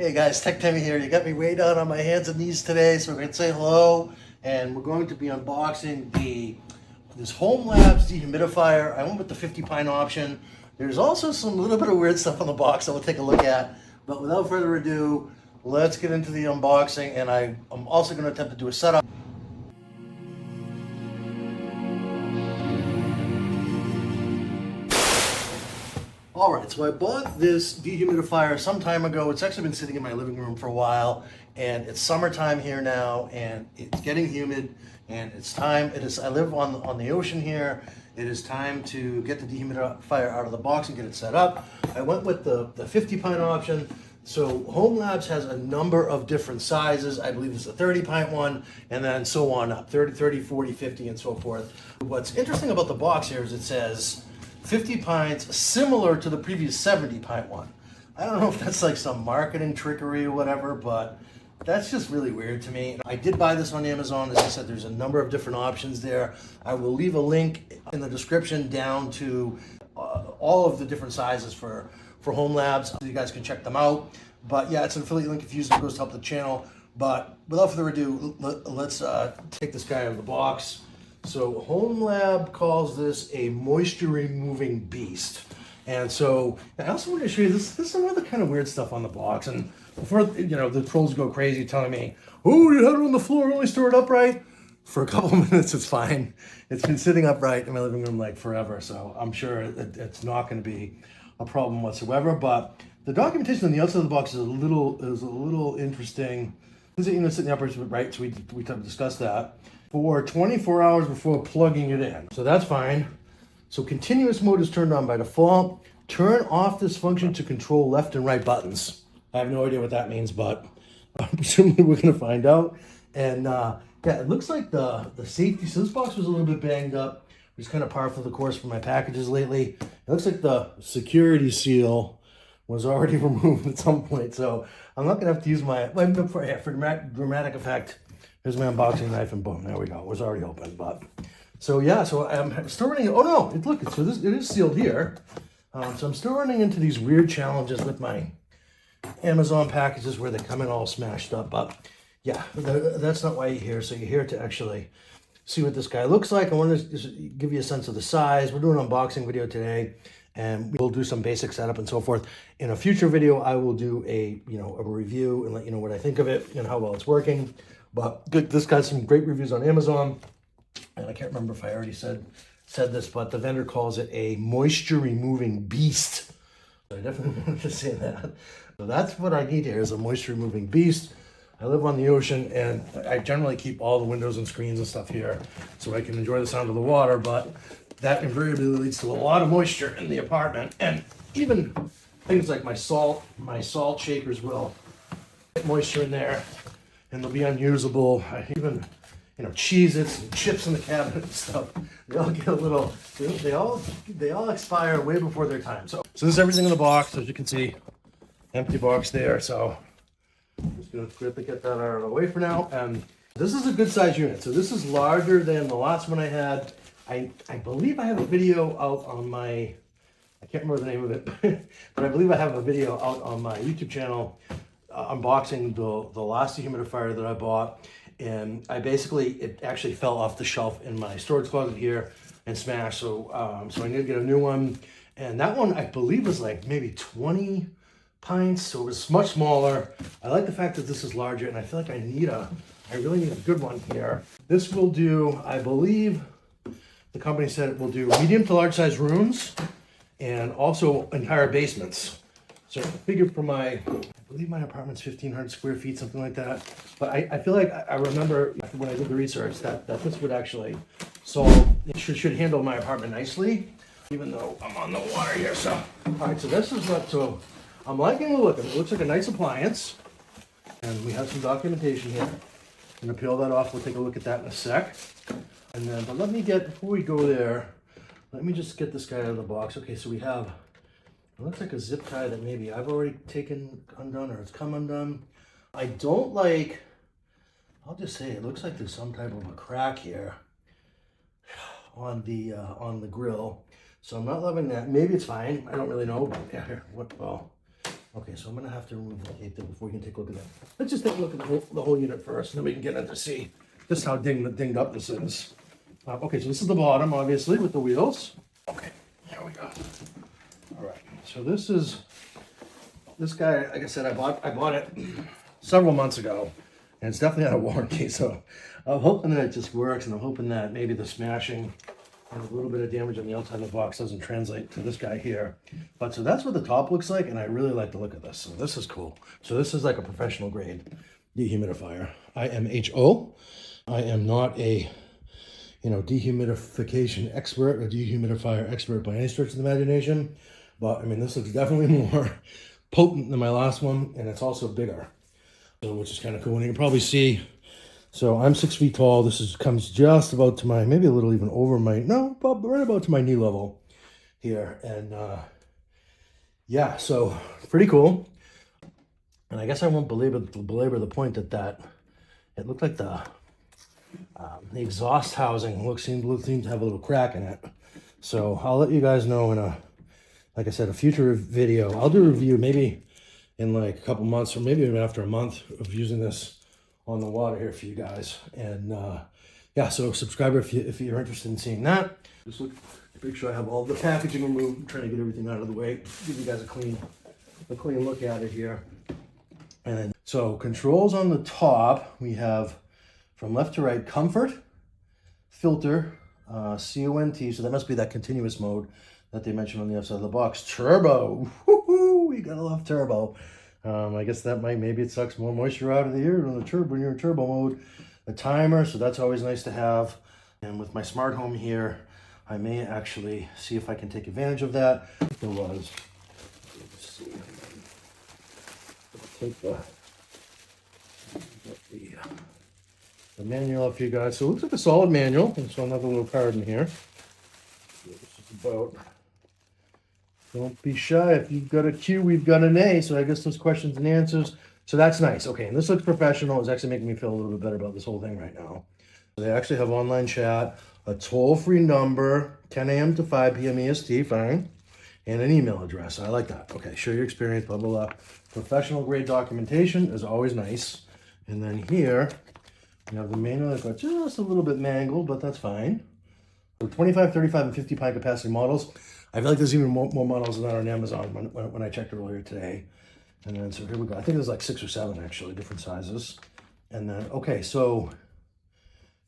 Hey guys, Tech Timmy here. You got me way down on my hands and knees today, so we're going to say hello, and we're going to be unboxing this HomeLabs Dehumidifier. I went with the 50 pint option. There's also some little bit of weird stuff on the box that we'll take a look at, but without further ado, let's get into the unboxing, and I'm also going to attempt to do a setup. All right, so I bought this dehumidifier some time ago. It's actually been sitting in my living room for a while, and it's summertime here now, and it's getting humid, and it's time. I live on the ocean here. It is time to get the dehumidifier out of the box and get it set up. I went with the 50 pint option. So HomeLabs has a number of different sizes. I believe it's a 30 pint one, and then so on up, 30, 40, 50, and so forth. What's interesting about the box here is it says 50 pints, similar to the previous 70 pint one. I don't know if that's like some marketing trickery or whatever, but that's just really weird to me. I did buy this on Amazon. As I said, there's a number of different options there. I will leave a link in the description down to all of the different sizes for HomeLabs, so you guys can check them out. But yeah, it's an affiliate link if you use it, it goes to help the channel. But without further ado, let's take this guy out of the box. So HomeLab calls this a moisture removing beast. And so I also want to show you this. There's some other kind of weird stuff on the box. And before the trolls go crazy telling me, oh, you had it on the floor, only store it upright. For a couple of minutes, it's fine. It's been sitting upright in my living room like forever. So I'm sure it's not going to be a problem whatsoever. But the documentation on the outside of the box is a little interesting. This is sitting upright, right? So we discussed that. For 24 hours before plugging it in. So that's fine. So continuous mode is turned on by default. Turn off this function to control left and right buttons. I have no idea what that means, but presumably we're going to find out. And yeah, it looks like the safety. So this box was a little bit banged up, which is kind of par for the course for my packages lately. It looks like the security seal was already removed at some point. So I'm not going to have to use for dramatic effect. Here's my unboxing knife, and boom, there we go. It was already open, but so yeah. So I'm still running. Oh no! It is sealed here. So I'm still running into these weird challenges with my Amazon packages where they come in all smashed up. But yeah, that's not why you're here. So you're here to actually see what this guy looks like. I want to just give you a sense of the size. We're doing an unboxing video today, and we'll do some basic setup and so forth. In a future video, I will do a review and let you know what I think of it and how well it's working. But good, this got some great reviews on Amazon, and I can't remember if I already said this, but the vendor calls it a moisture removing beast. So I definitely wanted to say that. So that's what I need here, is a moisture removing beast. I live on the ocean, and I generally keep all the windows and screens and stuff here so I can enjoy the sound of the water, but that invariably leads to a lot of moisture in the apartment, and even things like my salt shakers will get moisture in there, and they'll be unusable. Even, Cheez-Its and chips in the cabinet and stuff, they all get a little, they all expire way before their time. So this is everything in the box, as you can see, empty box there. So I'm just gonna quickly get that out of the way for now. And this is a good size unit. So this is larger than the last one I had. I believe I have a video out on my, I can't remember the name of it, but I believe I have a video out on my YouTube channel unboxing the last dehumidifier that I bought, and it actually fell off the shelf in my storage closet here and smashed. So I need to get a new one, and that one I believe was like maybe 20 pints, so it was much smaller. I like the fact that this is larger, and I feel like I really need a good one here. This will do, I believe the company said it will do medium to large size rooms and also entire basements. So I figured for I believe my apartment's 1,500 square feet, something like that. But I feel like I remember when I did the research that this would actually should handle my apartment nicely, even though I'm on the water here. So, all right, so this is so I'm liking the look of it. It looks like a nice appliance, and we have some documentation here. I'm gonna peel that off. We'll take a look at that in a sec. And then, but before we go there, let me just get this guy out of the box. Okay, so we have, it looks like a zip tie that maybe I've already taken undone, or it's come undone. I don't like, I'll just say it looks like there's some type of a crack here on the grill. So I'm not loving that. Maybe it's fine. I don't really know. Yeah, here, Okay, so I'm gonna have to remove the tape there before we can take a look at that. Let's just take a look at the whole unit first, and then we can get in to see just how dinged up this is. Okay, so this is the bottom, obviously, with the wheels. Okay, here we go. All right, so this guy, like I said, I bought it several months ago, and it's definitely out of warranty. So I'm hoping that it just works, and I'm hoping that maybe the smashing and a little bit of damage on the outside of the box doesn't translate to this guy here. But so that's what the top looks like, and I really like the look of this. So this is cool. So this is like a professional grade dehumidifier. IMHO. I am not a dehumidification expert or dehumidifier expert by any stretch of the imagination, but I mean, this looks definitely more potent than my last one, and it's also bigger, so which is kind of cool. And you can probably see, so I'm 6 feet tall. This comes just about to my, maybe a little even over my, no, right about to my knee level here. And yeah, so pretty cool. And I guess I won't belabor the point that it looked like the exhaust housing seemed to have a little crack in it. So I'll let you guys know in like I said, a future video. I'll do a review maybe in like a couple months, or maybe even after a month of using this on the water here for you guys. And yeah, so subscribe if you're interested in seeing that. Just look, make sure I have all the packaging removed. I'm trying to get everything out of the way. Give you guys a clean look at it here. And then, so controls on the top, we have from left to right, comfort, filter, CONT, so that must be that continuous mode that they mentioned on the outside of the box. Turbo, woohoo, we gotta love turbo. I guess that maybe it sucks more moisture out of the air when you're in turbo mode. The timer, so that's always nice to have. And with my smart home here, I may actually see if I can take advantage of that. There was, let's see, take the manual up for you guys. So it looks like a solid manual. And so another little card in here. So this is about, don't be shy. If you've got a Q, we've got an A. So I guess those questions and answers. So that's nice. Okay, and this looks professional. It's actually making me feel a little bit better about this whole thing right now. So they actually have online chat, a toll-free number, 10 a.m. to 5 p.m. EST, fine, and an email address. I like that. Okay, share your experience, blah, blah, blah. Professional grade documentation is always nice. And then here, you have the manual that's got just a little bit mangled, but that's fine. So 25, 35, and 50 pint capacity models. I feel like there's even more models than that on Amazon when I checked earlier today. And then, so here we go. I think there's like 6 or 7 actually, different sizes. And then, okay, so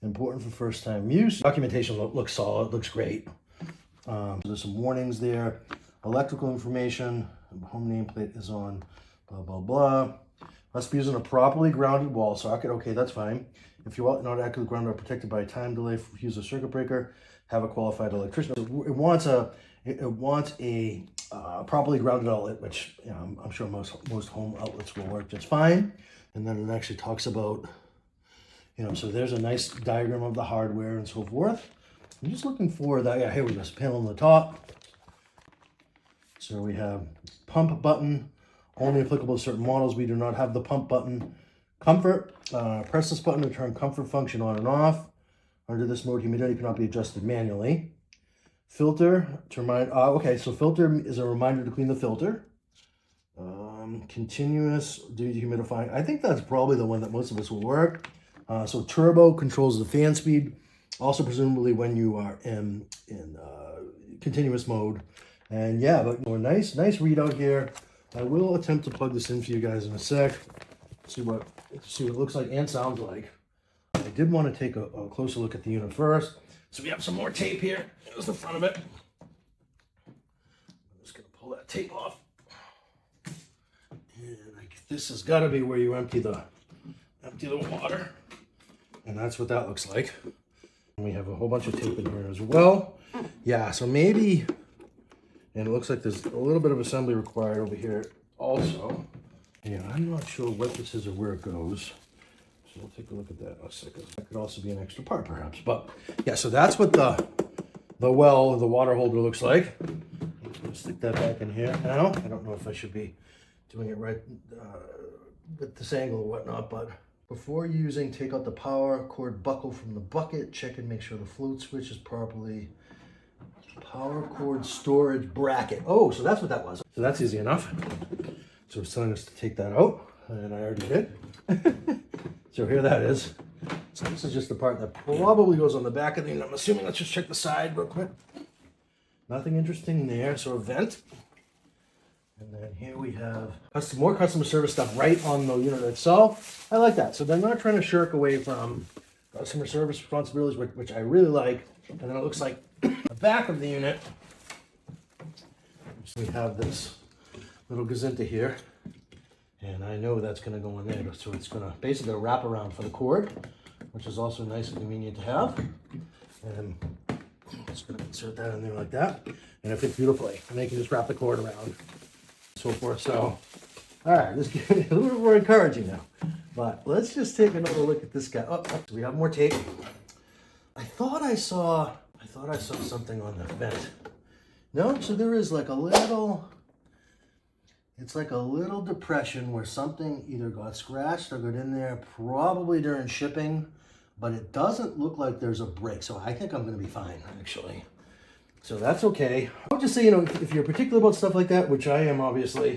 important for first time use. Documentation looks solid, looks great. There's some warnings there. Electrical information, home nameplate is on, blah, blah, blah. Must be using a properly grounded wall socket. Okay, that's fine. If you are not accurately grounded or protected by a time delay, use a circuit breaker. Have a qualified electrician. It wants a properly grounded outlet, which I'm sure most home outlets will work just fine. And then it actually talks about, so there's a nice diagram of the hardware and so forth. I'm just looking for that. Yeah, here we go. Panel on the top. So we have pump button. Only applicable to certain models. We do not have the pump button. Comfort, press this button to turn comfort function on and off. Under this mode, humidity cannot be adjusted manually. Filter, to remind, okay, so filter is a reminder to clean the filter. Continuous dehumidifying. I think that's probably the one that most of us will work. So turbo controls the fan speed. Also presumably when you are in continuous mode. And yeah, but nice readout here. I will attempt to plug this in for you guys in a sec. See what it looks like and sounds like. I did want to take a closer look at the unit first. So we have some more tape here. Here's the front of it. I'm just gonna pull that tape off. And this has got to be where you empty the water. And that's what that looks like. And we have a whole bunch of tape in here as well. Yeah, so maybe. And it looks like there's a little bit of assembly required over here also. Yeah, I'm not sure what this is or where it goes. So we'll take a look at that in a second. That could also be an extra part perhaps. But yeah, so that's what the water holder looks like. I'm just gonna stick that back in here now. I don't know if I should be doing it right with this angle or whatnot, but before using, take out the power cord buckle from the bucket. Check and make sure the float switch is properly. Power cord storage bracket. Oh, so that's what that was. So that's easy enough. So it's telling us to take that out, and I already did. So here that is. So this is just the part that probably goes on the back of the unit. I'm assuming. Let's just check the side real quick. Nothing interesting there. So a vent. And then here we have more customer service stuff right on the unit itself. I like that. So they're not trying to shirk away from customer service responsibilities, which I really like. And then it looks like the back of the unit. So we have this little gazinta here. And I know that's going to go in there. So it's going to basically wrap around for the cord, which is also nice and convenient to have. And I'm just going to insert that in there like that. And it fits beautifully. And then you can just wrap the cord around. So forth. So, all right, this is a little bit more encouraging now. But let's just take another look at this guy. Oh, so we have more tape. I thought I saw something on the vent. No, so there is like a little. It's like a little depression where something either got scratched or got in there, probably during shipping. But it doesn't look like there's a break, so I think I'm going to be fine actually. So that's okay. I would just say, if you're particular about stuff like that, which I am obviously,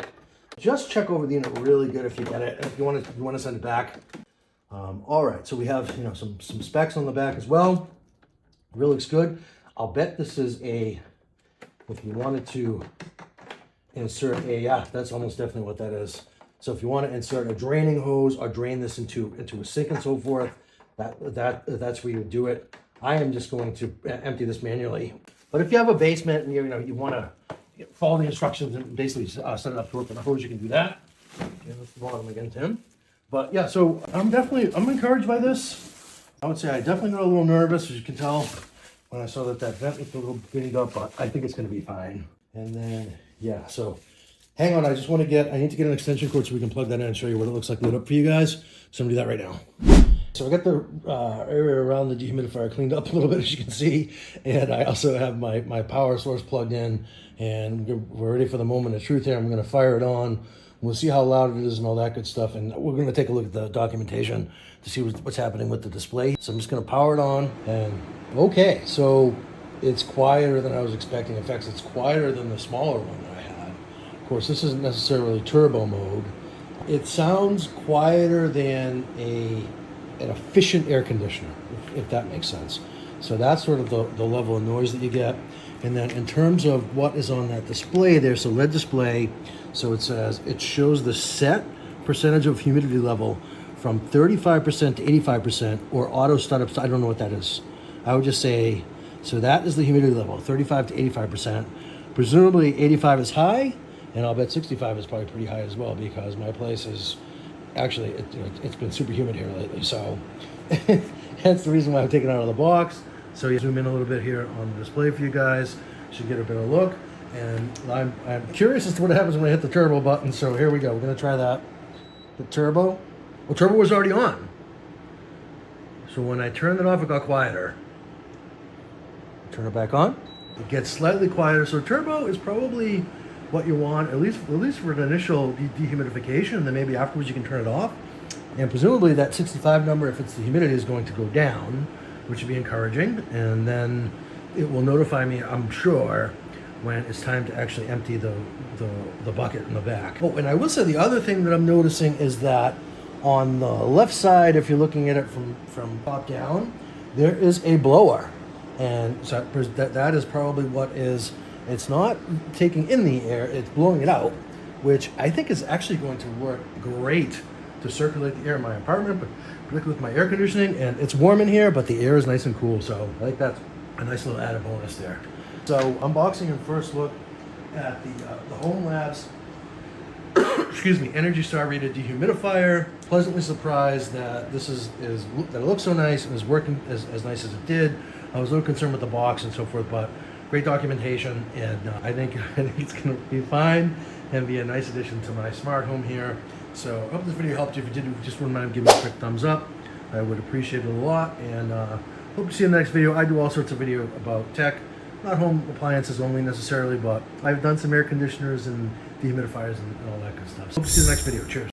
just check over the unit really good if you get it. And if you want to send it back. All right, so we have some specs on the back as well. Really looks good. I'll bet this is if you wanted to insert that's almost definitely what that is. So if you want to insert a draining hose or drain this into a sink and so forth, that's where you would do it. I am just going to empty this manually. But if you have a basement and you want to follow the instructions and basically set it up to work with a hose, you can do that. Okay, that's the bottom again, Tim. But yeah, so I'm encouraged by this. I would say I definitely got a little nervous, as you can tell, when I saw that vent was a little banged up, but I think it's going to be fine. And then, yeah, so hang on. I need to get an extension cord so we can plug that in and show you what it looks like lit up for you guys. So I'm going to do that right now. So I got the area around the dehumidifier cleaned up a little bit, as you can see. And I also have my power source plugged in. And we're ready for the moment of truth here. I'm going to fire it on. We'll see how loud it is and all that good stuff. And we're going to take a look at the documentation to see what's happening with the display. So I'm just going to power it on. And okay, so it's quieter than I was expecting. In fact, it's quieter than the smaller one that I had. Of course, this isn't necessarily turbo mode. It sounds quieter than an efficient air conditioner, if that makes sense. So that's sort of the level of noise that you get. And then in terms of what is on that display, there's a LED display. So it shows the set percentage of humidity level from 35% to 85%, or auto startup. I don't know what that is. I would just say, so that is the humidity level, 35 to 85%. Presumably 85 is high, and I'll bet 65 is probably pretty high as well, because my place is actually, it's been super humid here lately. So hence the reason why I'm taking it out of the box. So you zoom in a little bit here on the display for you guys. You should get a better look. And I'm curious as to what happens when I hit the turbo button. So here we go. We're going to try that. The turbo. Well, turbo was already on. So when I turned it off, it got quieter. Turn it back on. It gets slightly quieter. So turbo is probably what you want, at least for an initial dehumidification. And then maybe afterwards you can turn it off. And presumably that 65 number, if it's the humidity, is going to go down, which would be encouraging. And then it will notify me, I'm sure, when it's time to actually empty the bucket in the back. Oh, and I will say the other thing that I'm noticing is that on the left side, if you're looking at it from top down, there is a blower. And so that is probably what is, it's not taking in the air, it's blowing it out, which I think is actually going to work great to circulate the air in my apartment, but particularly with my air conditioning. And it's warm in here, but the air is nice and cool. So I think that's a nice little added bonus there. So unboxing and first look at the HomeLabs Energy Star rated dehumidifier. Pleasantly surprised that this that it looks so nice and is working as nice as it did. I was a little concerned with the box and so forth, but great documentation, and I think it's going to be fine and be a nice addition to my smart home here. So I hope this video helped you. If you did, just wouldn't mind giving me a quick thumbs up. I would appreciate it a lot, and hope to see you in the next video. I do all sorts of video about tech, not home appliances only necessarily, but I've done some air conditioners and dehumidifiers and all that good stuff. So hope to see you in the next video. Cheers.